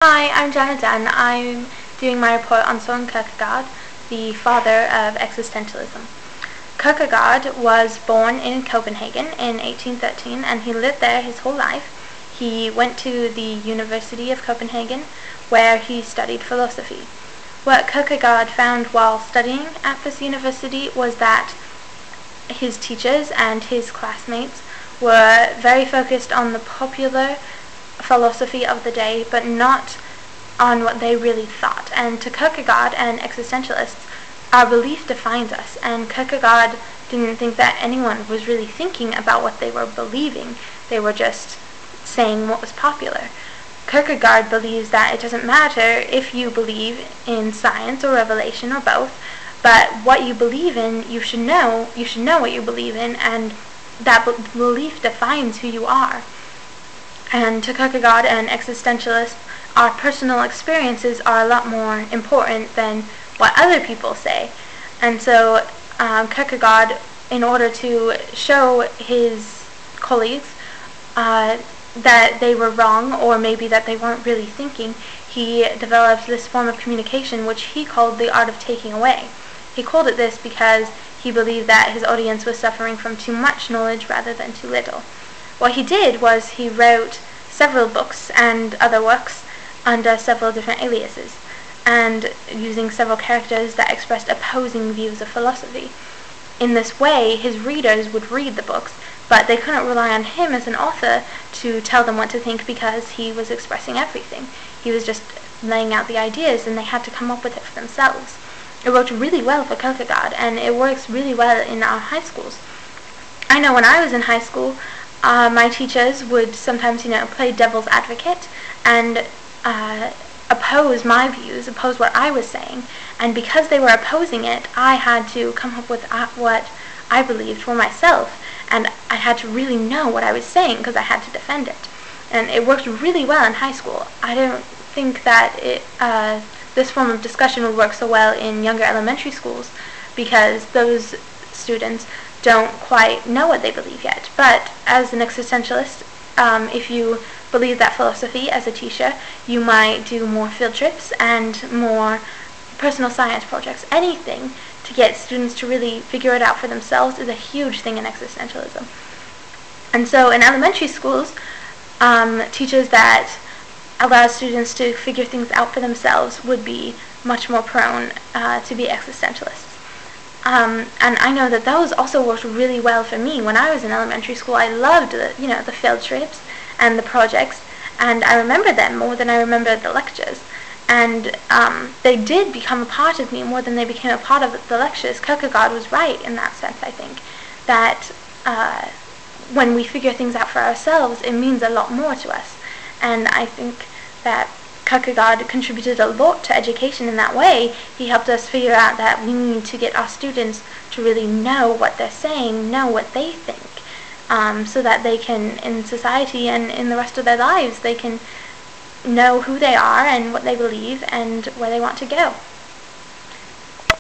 Hi, I'm Janet Dunn. I'm doing my report on Soren Kierkegaard, the father of existentialism. Kierkegaard was born in Copenhagen in 1813 and he lived there his whole life. He went to the University of Copenhagen where he studied philosophy. What Kierkegaard found while studying at this university was that his teachers and his classmates were very focused on the popular philosophy of the day, but not on what they really thought. And to Kierkegaard and existentialists, our belief defines us, and Kierkegaard didn't think that anyone was really thinking about what they were believing. They were just saying what was popular. Kierkegaard believes that it doesn't matter if you believe in science or revelation or both, but what you believe in, you should know what you believe in, and that belief defines who you are. And to Kierkegaard and existentialists, our personal experiences are a lot more important than what other people say. And so Kierkegaard, in order to show his colleagues that they were wrong, or maybe that they weren't really thinking, he developed this form of communication which he called the art of taking away. He called it this because he believed that his audience was suffering from too much knowledge rather than too little. What he did was he wrote several books and other works under several different aliases, and using several characters that expressed opposing views of philosophy. In this way, his readers would read the books, but they couldn't rely on him as an author to tell them what to think because he was expressing everything. He was just laying out the ideas, and they had to come up with it for themselves. It worked really well for Kierkegaard, and it works really well in our high schools. I know when I was in high school, my teachers would sometimes, play devil's advocate and oppose my views, oppose what I was saying. And because they were opposing it, I had to come up with what I believed for myself. And I had to really know what I was saying because I had to defend it. And it worked really well in high school. I don't think that this form of discussion would work so well in younger elementary schools because those students don't quite know what they believe yet. But as an existentialist, if you believe that philosophy as a teacher, you might do more field trips and more personal science projects. Anything to get students to really figure it out for themselves is a huge thing in existentialism. And so in elementary schools, teachers that allow students to figure things out for themselves would be much more prone to be existentialists. And I know that those also worked really well for me when I was in elementary school. I loved the field trips and the projects, and I remember them more than I remember the lectures. And they did become a part of me more than they became a part of the lectures. Kierkegaard was right in that sense, I think, that when we figure things out for ourselves, it means a lot more to us. And I think that Kierkegaard contributed a lot to education in that way. He helped us figure out that we need to get our students to really know what they're saying, know what they think, so that they can, in society and in the rest of their lives, they can know who they are and what they believe and where they want to go.